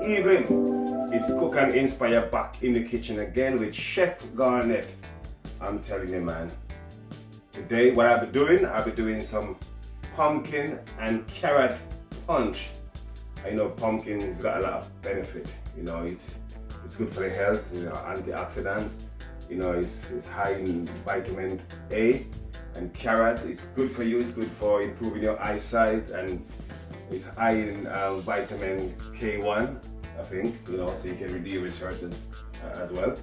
evening. It's Cook and Inspire back in the kitchen again with Chef Garnet. I'm telling you, man. Today, what I'll be doing some pumpkin and carrot punch. I know pumpkin has got a lot of benefit. You know, it's good for the health. You know, antioxidant. You know, it's high in vitamin A, and carrot. It's good for you. It's good for improving your eyesight, and it's high in vitamin K1. I think, you know, so you can read the research as well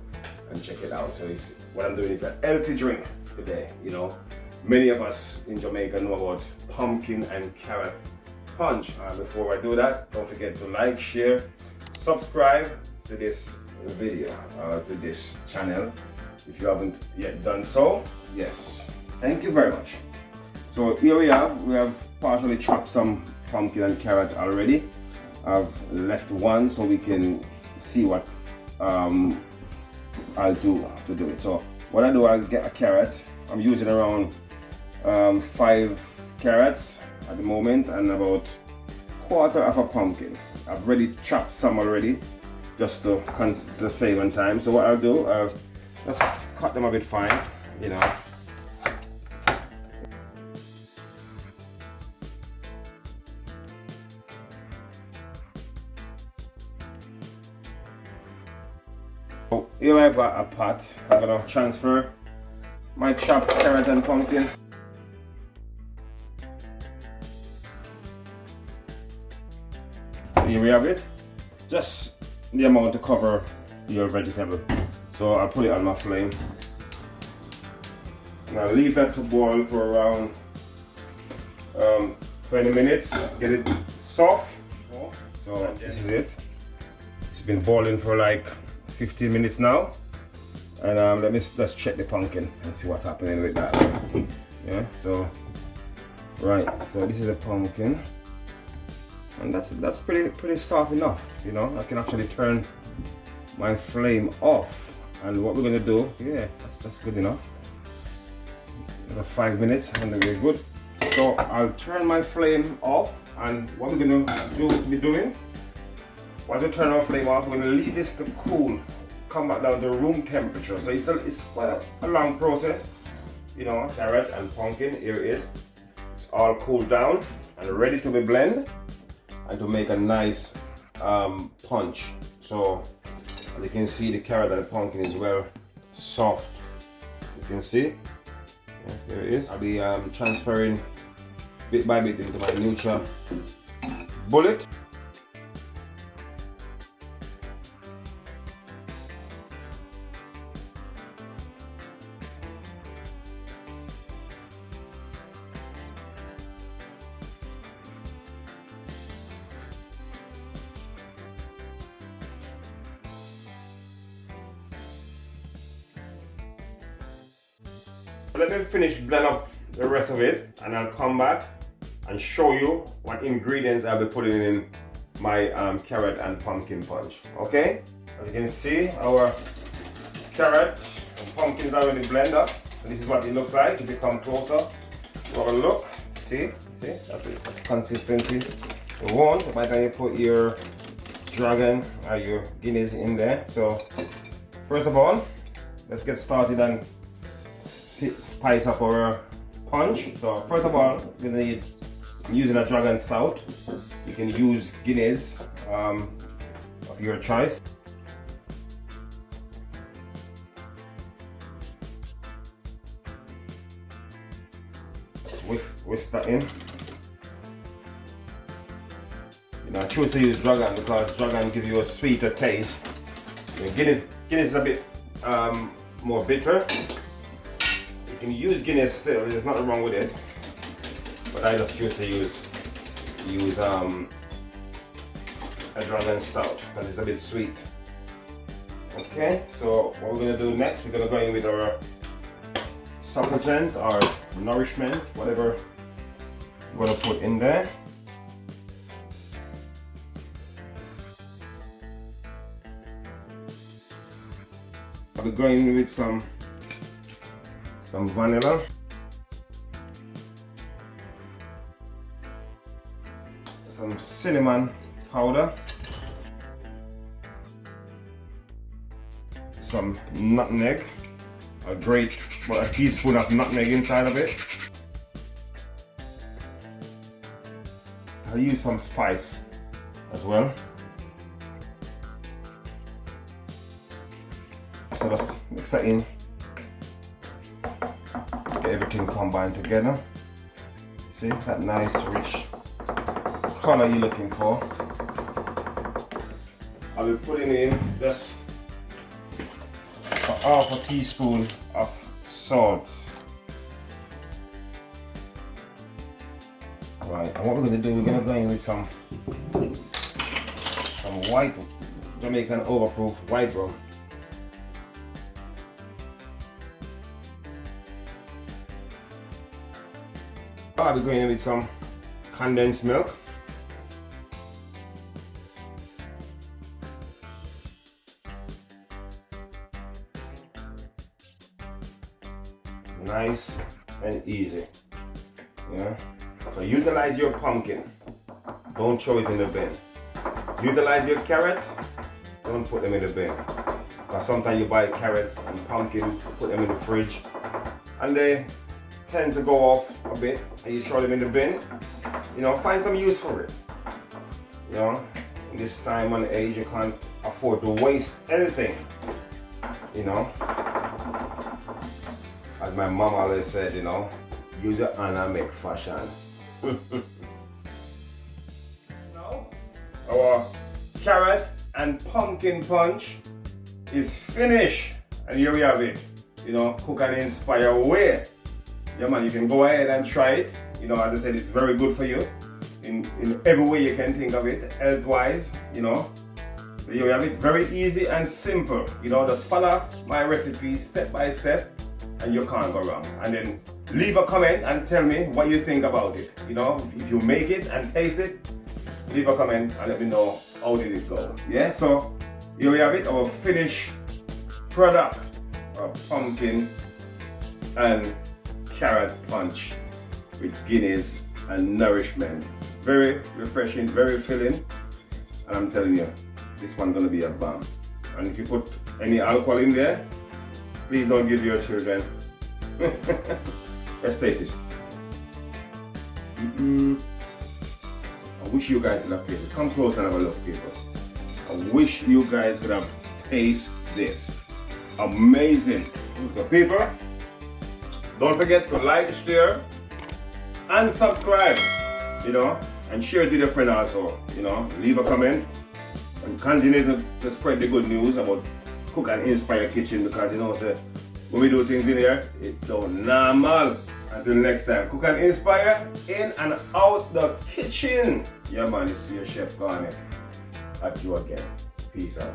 and check it out. So what I'm doing is a healthy drink today. You know, many of us in Jamaica know about pumpkin and carrot punch. Before I do that, don't forget to like, share, subscribe to this video, to this channel if you haven't yet done so. Yes, thank you very much. So here we have partially chopped some pumpkin and carrot already. I've left one so we can see what I'll do to do it. So what I do, I'll get a carrot. I'm using around 5 carrots at the moment and about quarter of a pumpkin. I've already chopped some already just to save on time. So what I'll do, I'll just cut them a bit fine, you know. So here I've got a pot. I'm gonna transfer my chopped carrot and pumpkin. Here we have it. Just the amount to cover your vegetable. So I'll put it on my flame. And I'll leave that to boil for around 20 minutes. Get it soft. So this is it. It's been boiling for like 15 minutes now, and let's check the pumpkin and see what's happening with that. Yeah, so right, so this is a pumpkin, and that's pretty soft enough. You know, I can actually turn my flame off, and what we're gonna do, yeah, that's good enough. Another 5 minutes and we're good. So I'll turn my flame off, and what we're gonna once we turn our flame off, we're going to leave this to cool, come back down to room temperature. So it's quite a long process. You know, carrot and pumpkin, here it is. It's all cooled down and ready to be blended and to make a nice punch. So as you can see, the carrot and the pumpkin is well soft. You can see, yeah, here it is. I'll be transferring bit by bit into my Nutra bullet. Let me finish blend up the rest of it, and I'll come back and show you what ingredients I'll be putting in my carrot and pumpkin punch. Okay? As you can see, our carrot and pumpkin is already blended up, and this is what it looks like. If you come closer, have a look. See, that's it. That's consistency. You want by the time you put your dragon or your guineas in there. So first of all, let's get started and spice up our punch. So first of all, we're gonna need, I'm using a dragon stout. You can use Guinness of your choice. Whisk that in. You know, I choose to use dragon because dragon gives you a sweeter taste. Guinness is a bit more bitter. You can use Guinness still, there's nothing wrong with it, but I just choose to use a dragon stout because it's a bit sweet. Okay, so what we're gonna do next, we're gonna go in with our supplement or nourishment, whatever you want to put in there. I'll be going with some vanilla, some cinnamon powder, some nutmeg, a teaspoon of nutmeg inside of it. I'll use some spice as well. So let's mix that in. Get everything combined together. See that nice rich color you're looking for. I'll be putting in just half a teaspoon of salt. Right, and what we're going to do, we're going to go in with some white Jamaican overproof white rum. I'll be going in with some condensed milk. Nice and easy. Yeah. So utilize your pumpkin. Don't throw it in the bin. Utilize your carrots. Don't put them in the bin. Because sometimes you buy carrots and pumpkin, put them in the fridge, and they tend to go off a bit, and you throw them in the bin. You know, find some use for it. You know, in this time and age, you can't afford to waste anything. You know, as my mom always said, you know, use your hand and make fashion. Now, our carrot and pumpkin punch is finished, and here we have it. You know, cook and inspire way. Yeah man, you can go ahead and try it. You know, as I said, it's very good for you in every way you can think of it, health-wise, you know. So here we have it, very easy and simple. You know, just follow my recipe step by step and you can't go wrong. And then leave a comment and tell me what you think about it. You know, if you make it and taste it, leave a comment and let me know how did it go. Yeah, so here we have it, our finished product of pumpkin and carrot punch with Guinness and nourishment. Very refreshing, very filling, and I'm telling you, this one's gonna be a bomb. And if you put any alcohol in there, please don't give your children. Let's taste this. I wish you guys could have tasted this. Come close and have a look, people. I wish you guys could have tasted this. Amazing. So people, don't forget to like, share, and subscribe, you know, and share it with a friend also, you know, leave a comment and continue to spread the good news about Cook and Inspire Kitchen, because you know, say, when we do things in here, it's so normal. Until next time, Cook and Inspire, in and out the kitchen. Yeah man, this is your Chef Garnet at you again. Peace out.